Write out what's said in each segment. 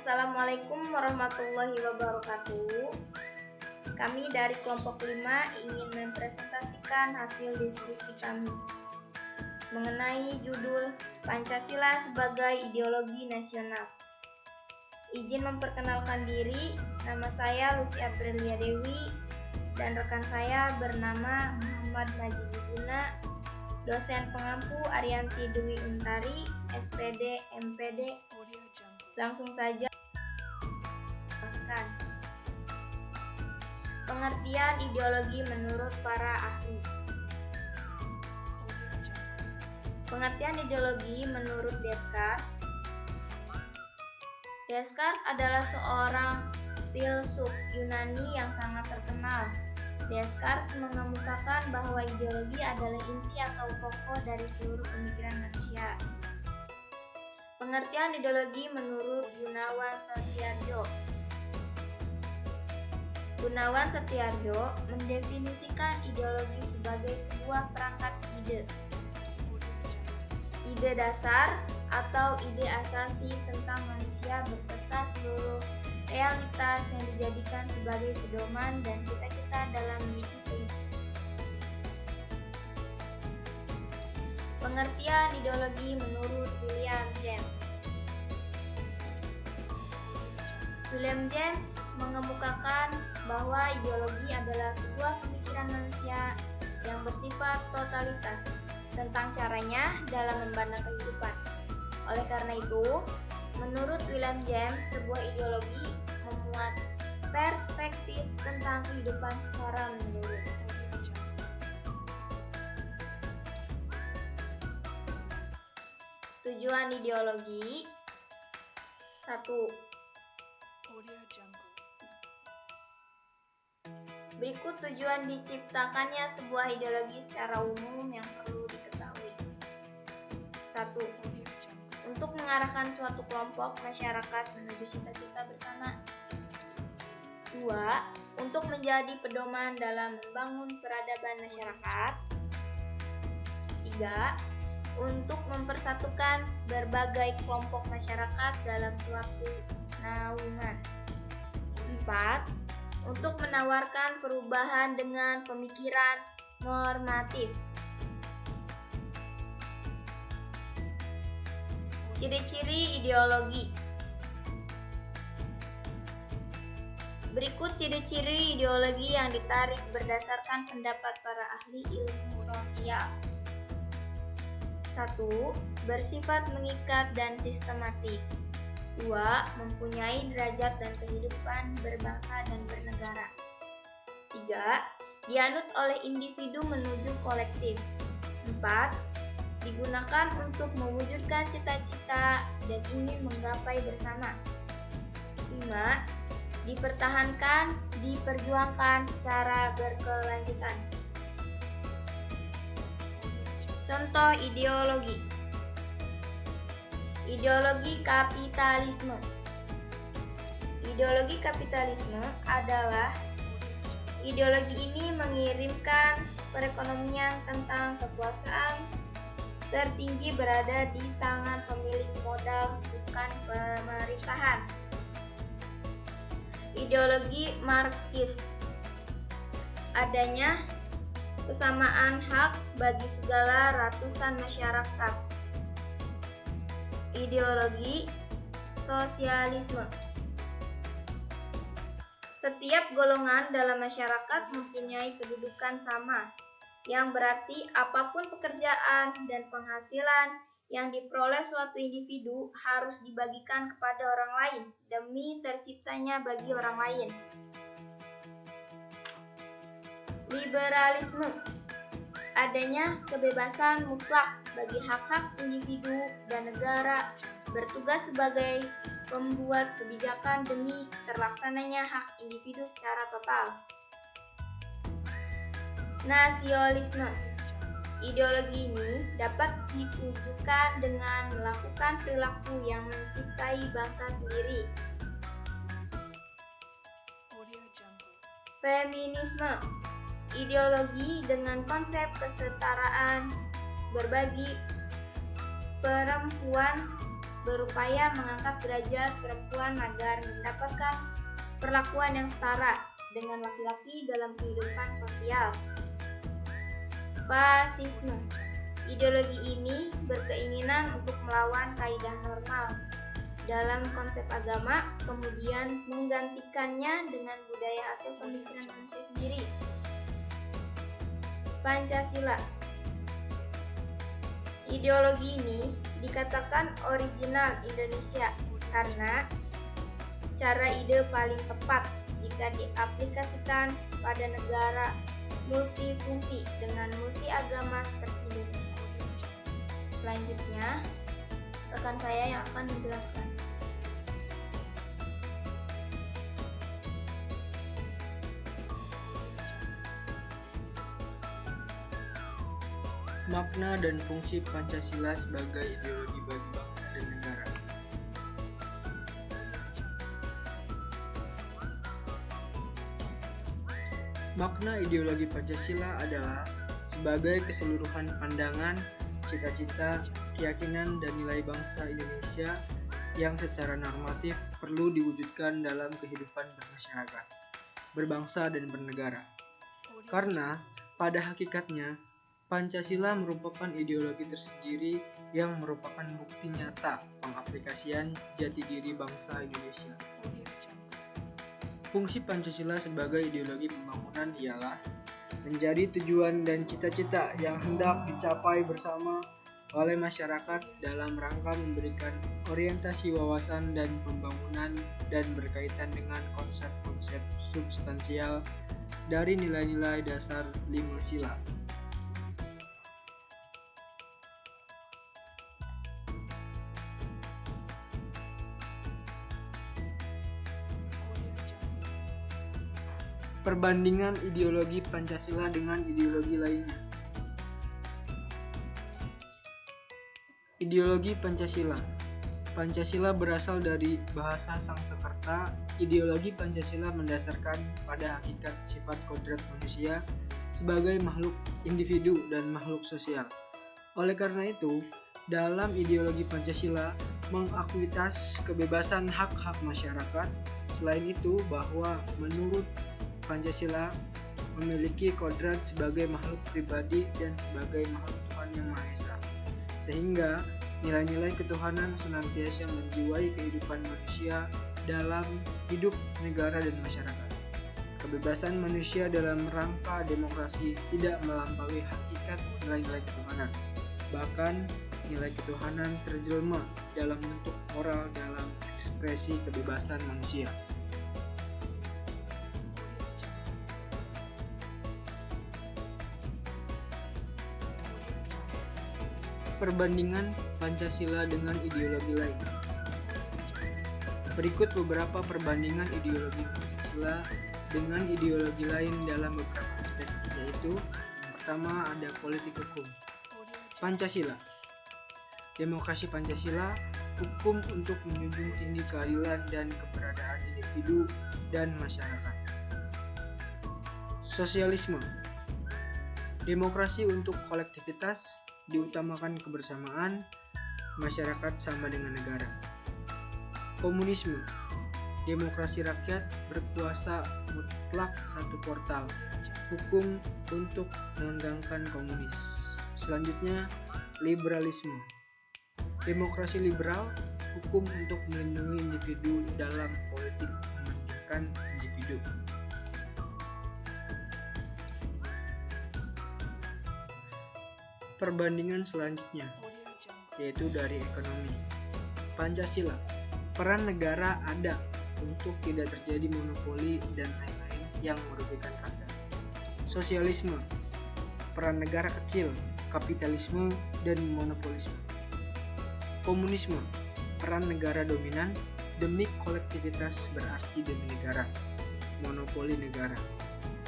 Assalamualaikum warahmatullahi wabarakatuh. Kami dari kelompok 5 ingin mempresentasikan hasil diskusi kami mengenai judul Pancasila sebagai Ideologi Nasional. Izin memperkenalkan diri, nama saya Lucy Aprilia Dewi dan rekan saya bernama Muhammad Majidudina, dosen pengampu Arianti Dwi Untari, SPD, MPD. Langsung saja. Pengertian ideologi menurut para ahli. Pengertian ideologi menurut Descartes. Descartes adalah seorang filsuf Yunani yang sangat terkenal. Descartes mengemukakan bahwa ideologi adalah inti atau pokok dari seluruh pemikiran manusia. Pengertian ideologi menurut Gunawan Setiardjo. Gunawan Setiardjo mendefinisikan ideologi sebagai sebuah perangkat ide. Ide dasar atau ide asasi tentang manusia beserta seluruh realitas yang dijadikan sebagai pedoman dan cita-cita dalam mengikuti. Pengertian ideologi menurut William James. William James mengemukakan bahwa ideologi adalah sebuah pemikiran manusia yang bersifat totalitas tentang caranya dalam memandang kehidupan. Oleh karena itu, menurut William James, sebuah ideologi memuat perspektif tentang kehidupan secara menyeluruh. Tujuan ideologi. 1. Berikut tujuan diciptakannya sebuah ideologi secara umum yang perlu diketahui. 1. Untuk mengarahkan suatu kelompok masyarakat menuju cita-cita bersama. 2. Untuk menjadi pedoman dalam membangun peradaban masyarakat. 3. Untuk mempersatukan berbagai kelompok masyarakat dalam suatu naungan. 4. Untuk menawarkan perubahan dengan pemikiran normatif. Ciri-ciri ideologi. Berikut ciri-ciri ideologi yang ditarik berdasarkan pendapat para ahli ilmu sosial. 1. Bersifat mengikat dan sistematis. 2. Mempunyai derajat dan kehidupan berbangsa dan bernegara. 3. Dianut oleh individu menuju kolektif. 4. Digunakan untuk mewujudkan cita-cita dan ingin menggapai bersama. 5. Dipertahankan, diperjuangkan secara berkelanjutan. Contoh ideologi. Ideologi kapitalisme. Ideologi kapitalisme adalah ideologi ini mengirimkan perekonomian tentang kekuasaan tertinggi berada di tangan pemilik modal, bukan pemerintahan. Ideologi Marxis. Adanya kesamaan hak bagi segala ratusan masyarakat. Ideologi sosialisme. Setiap golongan dalam masyarakat mempunyai kedudukan sama, yang berarti apapun pekerjaan dan penghasilan yang diperoleh suatu individu harus dibagikan kepada orang lain demi terciptanya bagi orang lain. Liberalisme. Adanya kebebasan mutlak bagi hak-hak individu dan negara bertugas sebagai pembuat kebijakan demi terlaksananya hak individu secara total. Nasionalisme. Ideologi ini dapat diwujudkan dengan melakukan perilaku yang mencintai bangsa sendiri. Feminisme. Ideologi dengan konsep kesetaraan berbagi perempuan berupaya mengangkat derajat perempuan agar mendapatkan perlakuan yang setara dengan laki-laki dalam kehidupan sosial. Fasisme. Ideologi ini berkeinginan untuk melawan kaidah normal dalam konsep agama, kemudian menggantikannya dengan budaya hasil pemikiran manusia sendiri. Pancasila. Ideologi ini dikatakan original Indonesia karena secara ide paling tepat jika diaplikasikan pada negara multifungsi dengan multi agama seperti Indonesia. Selanjutnya, rekan saya yang akan menjelaskan. Makna dan fungsi Pancasila sebagai ideologi bagi bangsa dan negara. Makna ideologi Pancasila adalah sebagai keseluruhan pandangan, cita-cita, keyakinan, dan nilai bangsa Indonesia yang secara normatif perlu diwujudkan dalam kehidupan bermasyarakat, berbangsa, dan bernegara. Karena pada hakikatnya, Pancasila merupakan ideologi tersendiri yang merupakan bukti nyata pengaplikasian jati diri bangsa Indonesia. Fungsi Pancasila sebagai ideologi pembangunan ialah menjadi tujuan dan cita-cita yang hendak dicapai bersama oleh masyarakat dalam rangka memberikan orientasi wawasan dan pembangunan dan berkaitan dengan konsep-konsep substansial dari nilai-nilai dasar 5 sila. Perbandingan ideologi Pancasila dengan ideologi lainnya. Ideologi Pancasila. Pancasila berasal dari bahasa Sangsekerta. Ideologi Pancasila mendasarkan pada hakikat sifat kodrat manusia sebagai makhluk individu dan makhluk sosial. Oleh karena itu, dalam ideologi Pancasila mengakuitas kebebasan hak-hak masyarakat. Selain itu, bahwa menurut Pancasila memiliki kodrat sebagai makhluk pribadi dan sebagai makhluk Tuhan Yang Maha Esa, sehingga nilai-nilai ketuhanan senantiasa menjiwai kehidupan manusia dalam hidup negara dan masyarakat. Kebebasan manusia dalam rangka demokrasi tidak melampaui hakikat nilai-nilai ketuhanan. Bahkan nilai ketuhanan terjelma dalam bentuk moral dalam ekspresi kebebasan manusia. Perbandingan Pancasila dengan ideologi lain. Berikut beberapa perbandingan ideologi Pancasila dengan ideologi lain dalam beberapa aspek, yaitu yang pertama ada politik hukum. Pancasila. Demokrasi Pancasila, hukum untuk menjunjung tinggi keadilan dan keberadaan individu dan masyarakat. Sosialisme. Demokrasi untuk kolektivitas, diutamakan kebersamaan, masyarakat sama dengan negara. Komunisme. Demokrasi rakyat, berkuasa mutlak satu portal, hukum untuk melenggangkan komunis. Selanjutnya, liberalisme. Demokrasi liberal, hukum untuk melindungi individu dalam politik mementingkan individu. Perbandingan selanjutnya, yaitu dari ekonomi. Pancasila, peran negara ada untuk tidak terjadi monopoli dan lain-lain yang merugikan rakyat. Sosialisme, peran negara kecil, kapitalisme, dan monopolisme. Komunisme, peran negara dominan demi kolektivitas berarti demi negara, monopoli negara.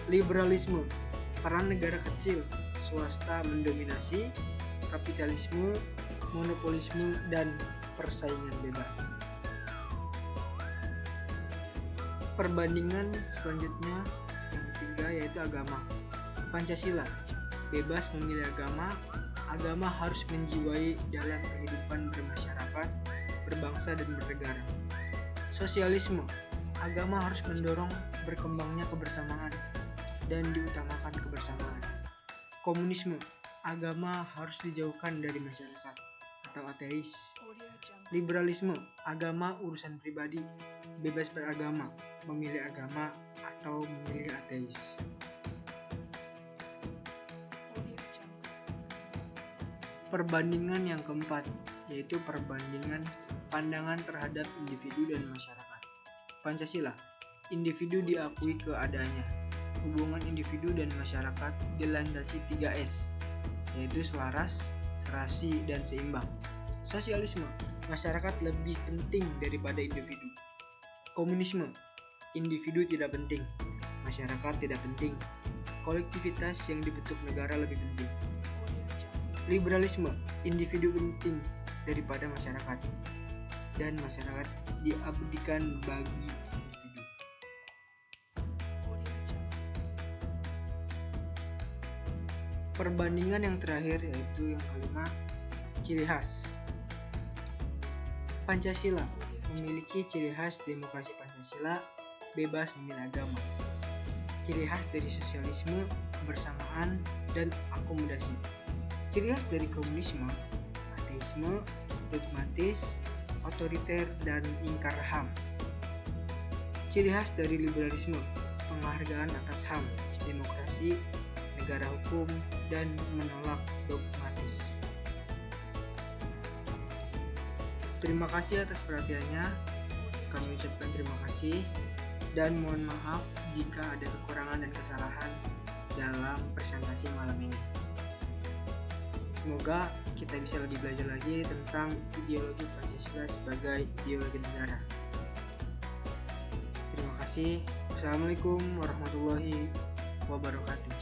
Liberalisme, peran negara kecil, swasta mendominasi, kapitalisme, monopolisme, dan persaingan bebas. Perbandingan selanjutnya yang ketiga yaitu agama. Pancasila, bebas memilih agama, agama harus menjiwai dalam kehidupan bermasyarakat, berbangsa dan bernegara. Sosialisme, agama harus mendorong berkembangnya kebersamaan dan diutamakan kebersamaan. Komunisme, agama harus dijauhkan dari masyarakat atau ateis. Liberalisme, agama urusan pribadi, bebas beragama, memilih agama atau memilih ateis. Perbandingan yang keempat, yaitu perbandingan pandangan terhadap individu dan masyarakat. Pancasila, individu diakui keadaannya. Hubungan individu dan masyarakat dilandasi 3S, yaitu selaras, serasi, dan seimbang. Sosialisme, masyarakat lebih penting daripada individu. Komunisme, individu tidak penting, masyarakat tidak penting. Kolektivitas yang dibentuk negara lebih penting. Liberalisme, individu penting daripada masyarakat, dan masyarakat diabdikan bagi individu. Perbandingan yang terakhir yaitu yang kelima, ciri khas. Pancasila memiliki ciri khas demokrasi Pancasila, bebas memilih agama. Ciri khas dari sosialisme, kebersamaan, dan akomodasi. Ciri khas dari komunisme, ateisme, dogmatis, otoriter, dan ingkar HAM. Ciri khas dari liberalisme, penghargaan atas HAM, demokrasi, negara hukum, dan menolak dogmatis. Terima kasih atas perhatiannya. Kami ucapkan terima kasih dan mohon maaf jika ada kekurangan dan kesalahan dalam presentasi malam ini. Semoga kita bisa lebih belajar lagi tentang ideologi Pancasila sebagai ideologi negara. Terima kasih. Wassalamualaikum warahmatullahi wabarakatuh.